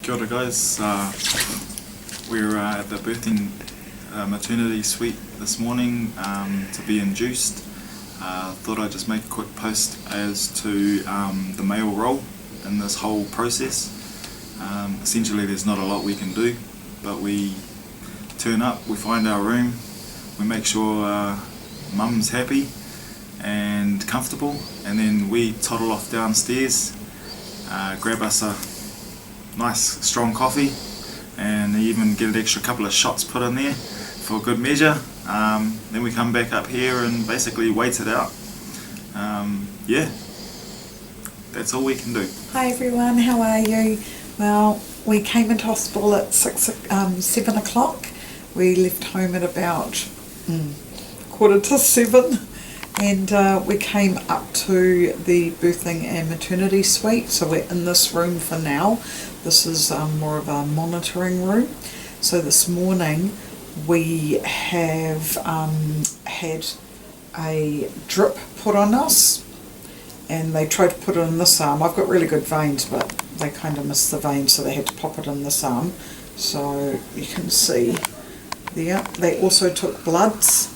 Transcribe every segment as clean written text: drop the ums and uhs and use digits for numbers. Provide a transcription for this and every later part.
Kia ora guys, we're at the birthing maternity suite this morning to be induced. Thought I'd just make a quick post as to the male role in this whole process. Essentially there's not a lot we can do, but we turn up, we find our room, we make sure mum's happy and comfortable, and then we toddle off downstairs, grab us a nice strong coffee, and even get an extra couple of shots put in there for good measure. Then we come back up here and basically wait it out. Yeah, that's all we can do. Hi everyone, how are you? Well, we came into hospital at 7 o'clock. We left home at about 6:45, and we came up to the birthing and maternity suite. So we're in this room for now. This is more of a monitoring room. So this morning we have had a drip put on us, and they tried to put it in this arm. I've got really good veins, but they kind of missed the vein, so they had to pop it in this arm. So you can see there. They also took bloods,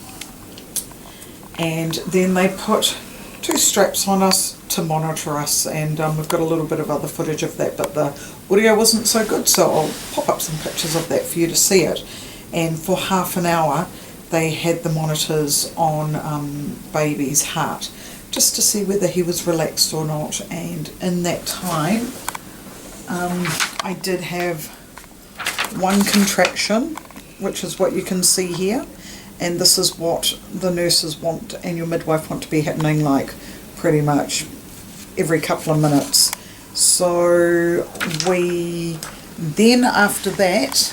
and then they put 2 straps on us to monitor us, and we've got a little bit of other footage of that, but the audio wasn't so good, so I'll pop up some pictures of that for you to see it. And for half an hour they had the monitors on baby's heart, just to see whether he was relaxed or not. And in that time I did have 1 contraction, which is what you can see here, and this is what the nurses want and your midwife want to be happening like pretty much every couple of minutes. So we then, after that,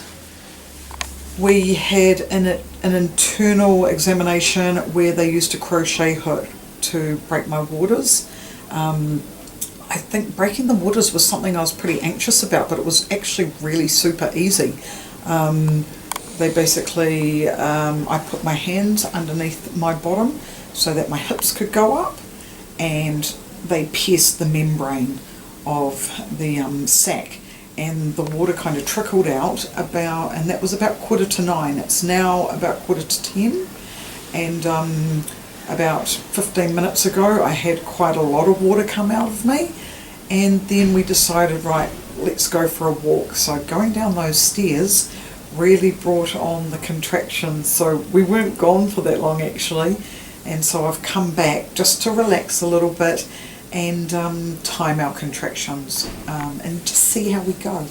we had an internal examination where they used a crochet hook to break my waters. I think breaking the waters was something I was pretty anxious about, but it was actually really super easy. They basically, I put my hands underneath my bottom so that my hips could go up, and they pierced the membrane of the sac, and the water kind of trickled out about, and that was about 8:45. It's now about 10:15, and about 15 minutes ago I had quite a lot of water come out of me, and then we decided, right, let's go for a walk. So going down those stairs really brought on the contractions, so we weren't gone for that long actually, and so I've come back just to relax a little bit and time our contractions and just see how we go,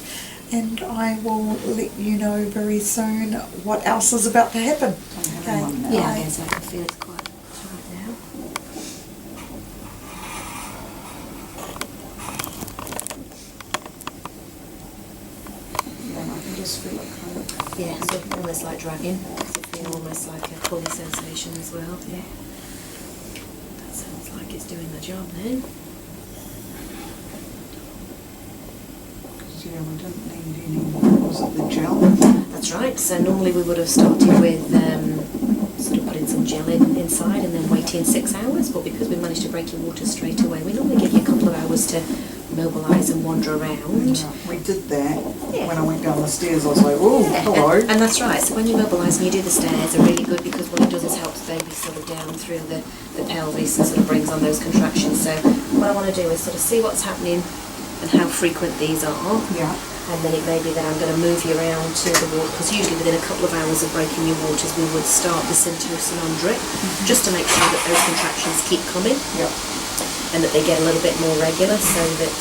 and I will let you know very soon what else is about to happen. Okay. Yeah, I guess I can feel it's quite tight now. And I can just feel it kind of, Yeah, so almost like dragging. I feel almost like a pulling sensation as well. Yeah. That sounds like it's doing the job then. yeah, we didn't need any, was it the gel? That's right. So normally we would have started with sort of putting some gel inside and then waiting 6 hours, but because we managed to break your water straight away, we normally give you a couple of hours to mobilise and wander around. Yeah, we did that. Yeah. When I went down the stairs I was like, oh, yeah, hello. And that's right, so when you mobilise and you do the stairs, are really good because what it does is helps baby sort of down through the pelvis and sort of brings on those contractions. So what I want to do is sort of see what's happening and how frequent these are. Yeah. And then it may be that I'm going to move you around to the water, because usually within a couple of hours of breaking your waters we would start the syntocin on drip, just to make sure that those contractions keep coming. Yep. And that they get a little bit more regular, so that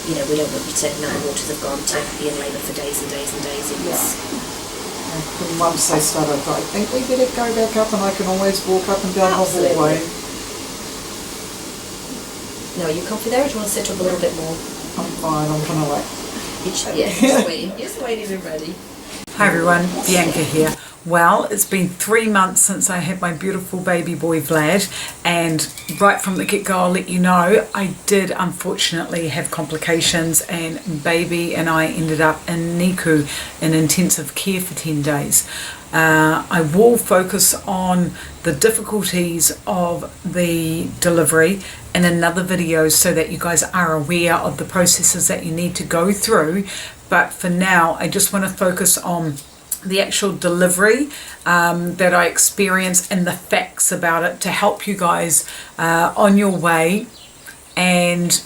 you know, we don't want you to know the waters have gone to be in labour for days and days and days. And once they started, I think we better go back up, and I can always walk up and down the hallway. No, are you comfy there, or do you want to sit up a little bit more? I'm fine, I'm kind of like... just waiting and ready. Hi everyone, Bianca here. Well, it's been 3 months since I had my beautiful baby boy Vlad, and right from the get-go I'll let you know I did unfortunately have complications, and baby and I ended up in N.C.I.U in intensive care for 10 days. I will focus on the difficulties of the delivery in another video so that you guys are aware of the processes that you need to go through. But for now, I just want to focus on the actual delivery that I experienced and the facts about it to help you guys on your way. And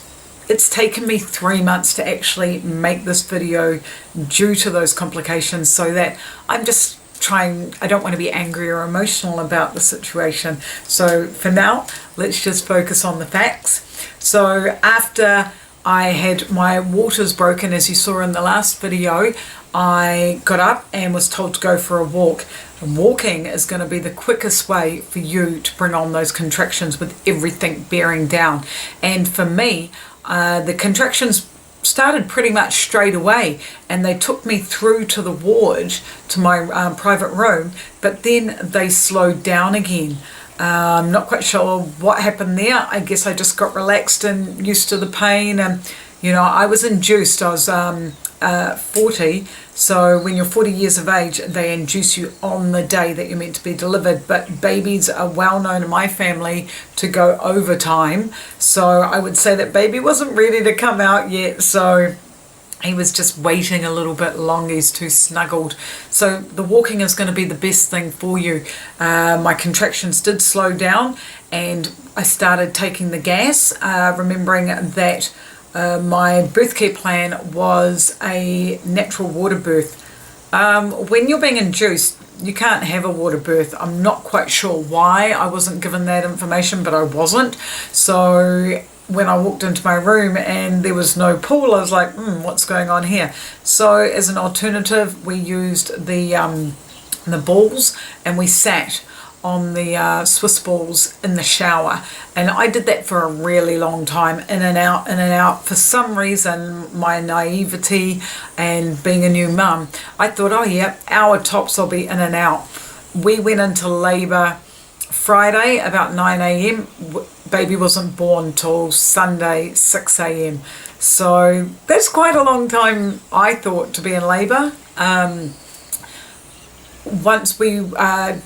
it's taken me 3 months to actually make this video due to those complications, so that I'm just trying, I don't want to be angry or emotional about the situation. So for now, let's just focus on the facts. So after I had my waters broken, as you saw in the last video, I got up and was told to go for a walk. And walking is going to be the quickest way for you to bring on those contractions with everything bearing down. And for me, the contractions started pretty much straight away, and they took me through to the ward, to my private room, but then they slowed down again. I'm not quite sure what happened there. I guess I just got relaxed and used to the pain. And you know, I was induced. I was 40, so when you're 40 years of age, they induce you on the day that you're meant to be delivered. But babies are well known in my family to go overtime, so I would say that baby wasn't ready to come out yet, so he was just waiting a little bit long. He's too snuggled. So the walking is going to be the best thing for you. My contractions did slow down, and I started taking the gas, remembering that my birth care plan was a natural water birth. When you're being induced, you can't have a water birth. I'm not quite sure why I wasn't given that information, but I wasn't. So when I walked into my room and there was no pool, I was like, what's going on here? So as an alternative, we used the balls, and we sat on the Swiss balls in the shower, and I did that for a really long time, in and out, in and out. For some reason, my naivety and being a new mum, I thought, oh yeah, hour tops, I'll be in and out. We went into labour Friday about 9 a.m. Baby wasn't born till Sunday 6 a.m. So that's quite a long time, I thought, to be in labour. Once we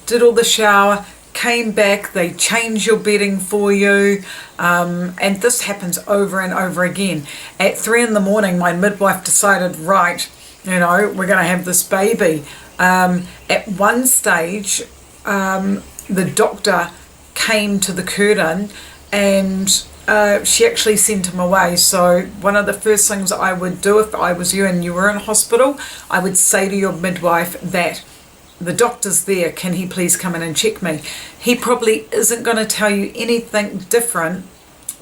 did all the shower, came back, they change your bedding for you, and this happens over and over again. At 3 in the morning, my midwife decided, right, you know, we're going to have this baby. At one stage, the doctor came to the curtain, and she actually sent him away. So one of the first things I would do if I was you and you were in hospital, I would say to your midwife that the doctor's there, can he please come in and check me? He probably isn't going to tell you anything different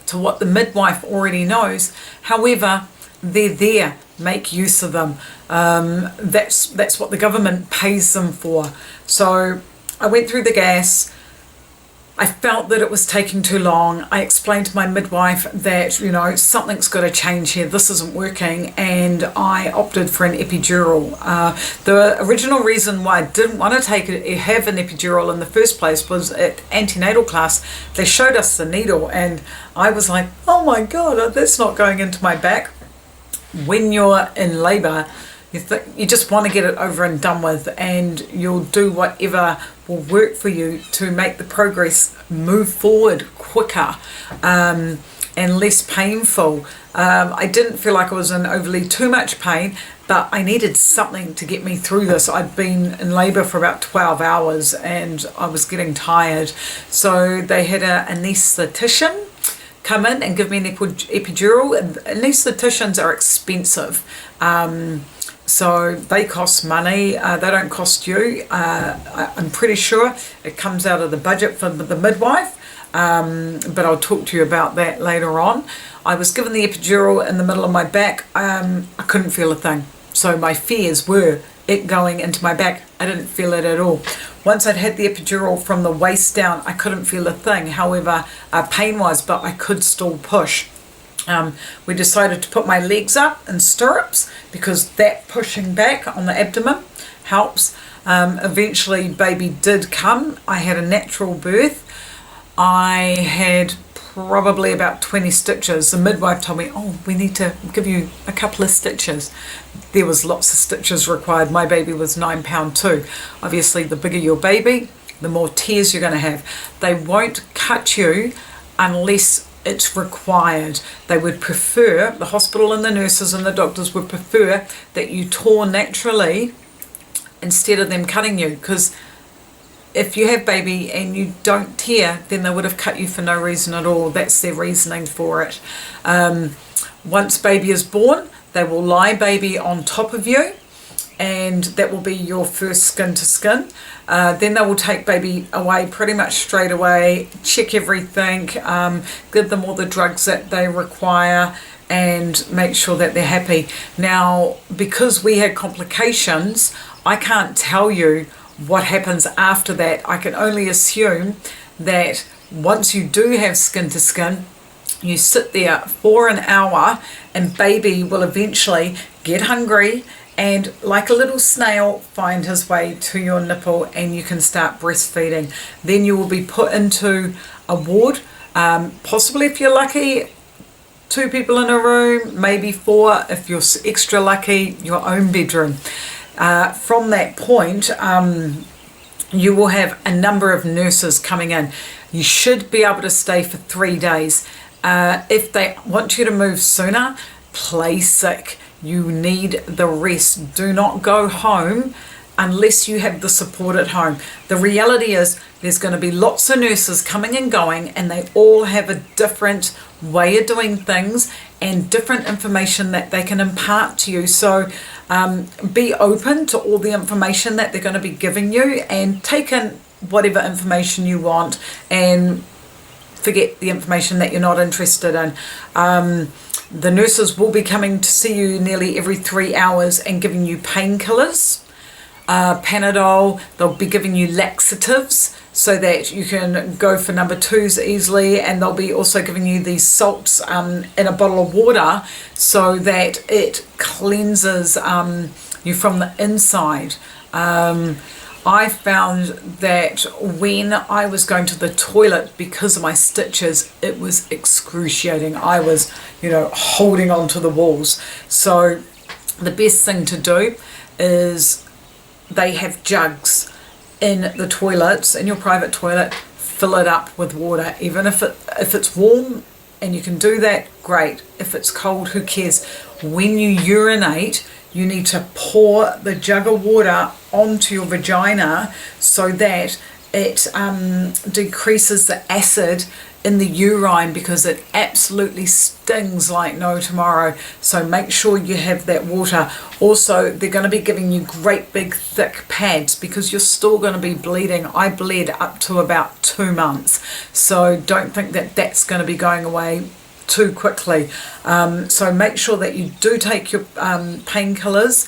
to what the midwife already knows. However, they're there, make use of them. That's what the government pays them for. So I went through the gas. I felt that it was taking too long. I explained to my midwife that, you know, something's got to change here. This isn't working, and I opted for an epidural. The original reason why I didn't want to have an epidural in the first place was at antenatal class. They showed us the needle, and I was like, oh my God, that's not going into my back. When you're in labour, you just want to get it over and done with, and you'll do whatever will work for you to make the progress move forward quicker and less painful. I didn't feel like I was in overly too much pain, but I needed something to get me through this. I'd been in labour for about 12 hours and I was getting tired. So they had an anaesthetician come in and give me an epidural. Anaestheticians are expensive. So they cost money, they don't cost you. I'm pretty sure it comes out of the budget for the midwife, but I'll talk to you about that later on. I was given the epidural in the middle of my back. I couldn't feel a thing. So my fears were it going into my back. I didn't feel it at all. Once I'd had the epidural from the waist down, I couldn't feel a thing. However, pain-wise, but I could still push. We decided to put my legs up in stirrups because that pushing back on the abdomen helps. Eventually baby did come. I had a natural birth. I had probably about 20 stitches. The midwife told me, oh, we need to give you a couple of stitches. There was lots of stitches required. My baby was 9 pound too. Obviously the bigger your baby, the more tears you're going to have. They won't cut you unless it's required. They would prefer, the hospital and the nurses and the doctors would prefer that you tore naturally instead of them cutting you, because if you have baby and you don't tear, then they would have cut you for no reason at all. That's their reasoning for it. Once baby is born, they will lie baby on top of you, and that will be your first skin to skin. Then they will take baby away pretty much straight away, check everything, give them all the drugs that they require, and make sure that they're happy. Now, because we had complications, I can't tell you what happens after that. I can only assume that once you do have skin to skin, you sit there for an hour and baby will eventually get hungry and, like a little snail, find his way to your nipple, and you can start breastfeeding. Then you will be put into a ward, possibly if you're lucky, 2 people in a room, maybe 4 if you're extra lucky, your own bedroom. From that point, you will have a number of nurses coming in. You should be able to stay for 3 days. If they want you to move sooner, play sick. You need the rest. Do not go home unless you have the support at home. The reality is there's going to be lots of nurses coming and going, and they all have a different way of doing things and different information that they can impart to you. So be open to all the information that they're going to be giving you, and take in whatever information you want and forget the information that you're not interested in. The nurses will be coming to see you nearly every 3 hours and giving you painkillers, Panadol. They'll be giving you laxatives so that you can go for number 2s easily, and they'll be also giving you these salts in a bottle of water so that it cleanses you from the inside. I found that when I was going to the toilet because of my stitches, it was excruciating. I was, holding on to the walls. So the best thing to do is, they have jugs in the toilets, in your private toilet. Fill it up with water, even if it's warm and you can do that, great. If it's cold, who cares? When you urinate, you need to pour the jug of water onto your vagina so that it decreases the acid in the urine, because it absolutely stings like no tomorrow. So make sure you have that water. Also, they're going to be giving you great big thick pads because you're still going to be bleeding. I bled up to about 2 months, so don't think that that's going to be going away too quickly. So make sure that you do take your painkillers.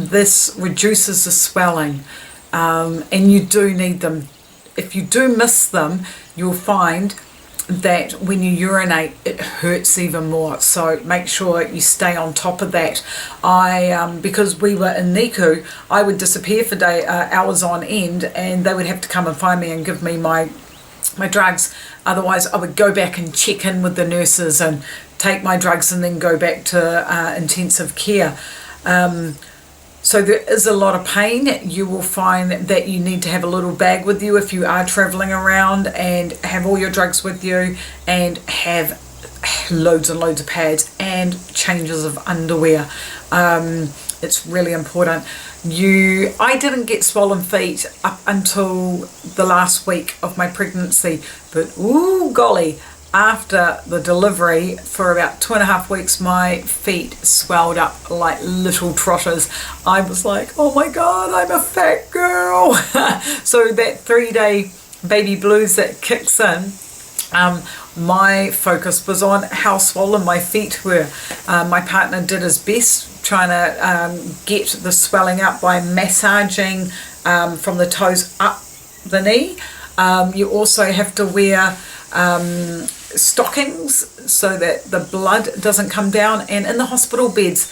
This reduces the swelling, and you do need them. If you do miss them, you'll find that when you urinate, it hurts even more. So make sure you stay on top of that. Because we were in N.C.I.U, I would disappear for hours on end, and they would have to come and find me and give me my drugs. Otherwise, I would go back and check in with the nurses and take my drugs and then go back to intensive care. So there is a lot of pain. You will find that you need to have a little bag with you if you are traveling around, and have all your drugs with you, and have loads and loads of pads and changes of underwear. It's really important. I didn't get swollen feet up until the last week of my pregnancy, but ooh golly, after the delivery, for about 2.5 weeks, my feet swelled up like little trotters. I was like, oh my God, I'm a fat girl. So that 3-day baby blues that kicks in, my focus was on how swollen my feet were. My partner did his best trying to get the swelling up by massaging from the toes up the knee. You also have to wear stockings so that the blood doesn't come down, and in the hospital beds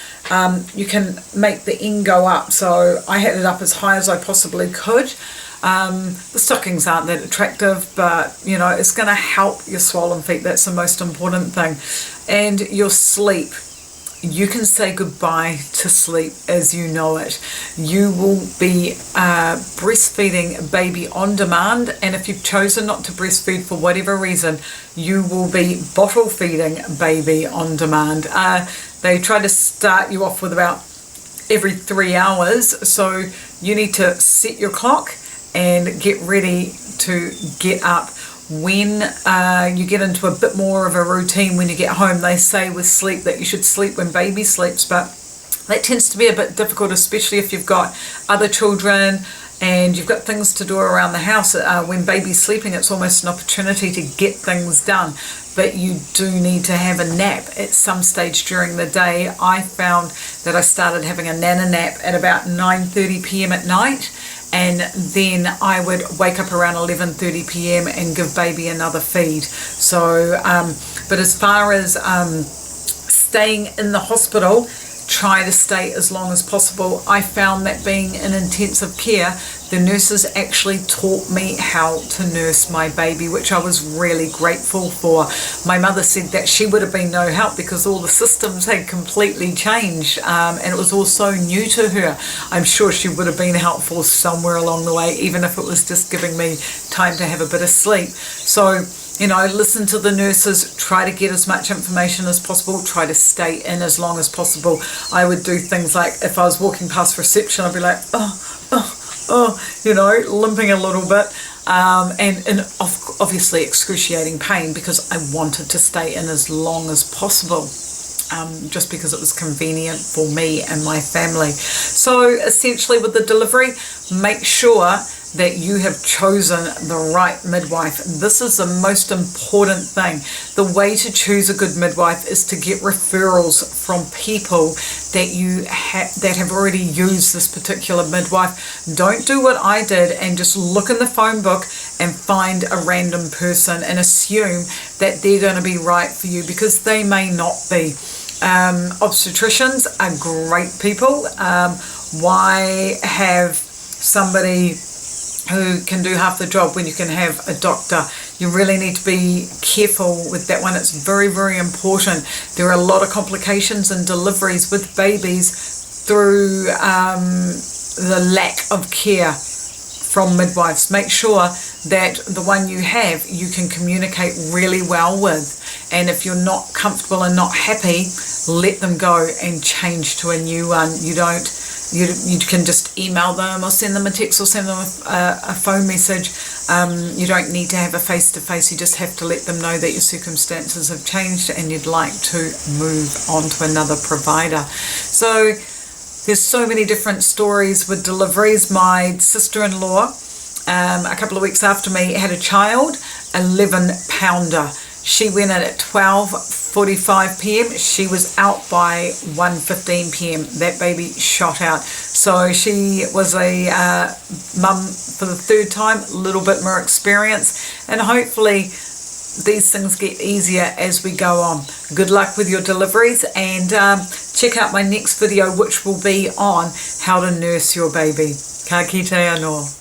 you can make the end go up, so I had it up as high as I possibly could. The stockings aren't that attractive, but it's going to help your swollen feet. That's the most important thing. And your sleep. you can say goodbye to sleep as you know it. You will be breastfeeding baby on demand, and if you've chosen not to breastfeed for whatever reason, you will be bottle feeding baby on demand. They try to start you off with about every 3 hours, so you need to set your clock and get ready to get up. When you get into a bit more of a routine when you get home, they say with sleep that you should sleep when baby sleeps, but that tends to be a bit difficult, especially if you've got other children and you've got things to do around the house. When baby's sleeping, it's almost an opportunity to get things done, but you do need to have a nap at some stage during the day. I found that I started having a nana nap at about 9:30 p.m. at night, and then I would wake up around 11:30 p.m. and give baby another feed. So, but as far as staying in the hospital, try to stay as long as possible. I found that being in intensive care, the nurses actually taught me how to nurse my baby, which I was really grateful for. My mother said that she would have been no help because all the systems had completely changed, and it was all so new to her. I'm sure she would have been helpful somewhere along the way, even if it was just giving me time to have a bit of sleep. So, you know, listen to the nurses, try to get as much information as possible, try to stay in as long as possible. I would do things like, if I was walking past reception, I'd be like, you know, limping a little bit, and obviously excruciating pain, because I wanted to stay in as long as possible. Just because it was convenient for me and my family. So essentially with the delivery, make sure that you have chosen the right midwife. This is the most important thing. The way to choose a good midwife is to get referrals from people that that have already used this particular midwife. Don't do what I did and just look in the phone book and find a random person and assume that they're going to be right for you, because they may not be. Obstetricians are great people. Why have somebody who can do half the job when you can have a doctor? You really need to be careful with that one. It's very, very important. There are a lot of complications and deliveries with babies through the lack of care from midwives. Make sure that the one you have, you can communicate really well with. And if you're not comfortable and not happy, let them go and change to a new one. You can just email them or send them a text or send them a phone message. You don't need to have a face-to-face. You just have to let them know that your circumstances have changed and you'd like to move on to another provider. So there's so many different stories with deliveries. My sister-in-law, a couple of weeks after me, had a child, 11-pounder. She went in at 12:45 p.m. She was out by 1:15 p.m. That baby shot out. So she was a mum for the third time, a little bit more experience, and hopefully these things get easier as we go on. Good luck with your deliveries, and check out my next video, which will be on how to nurse your baby. Ka kite anō.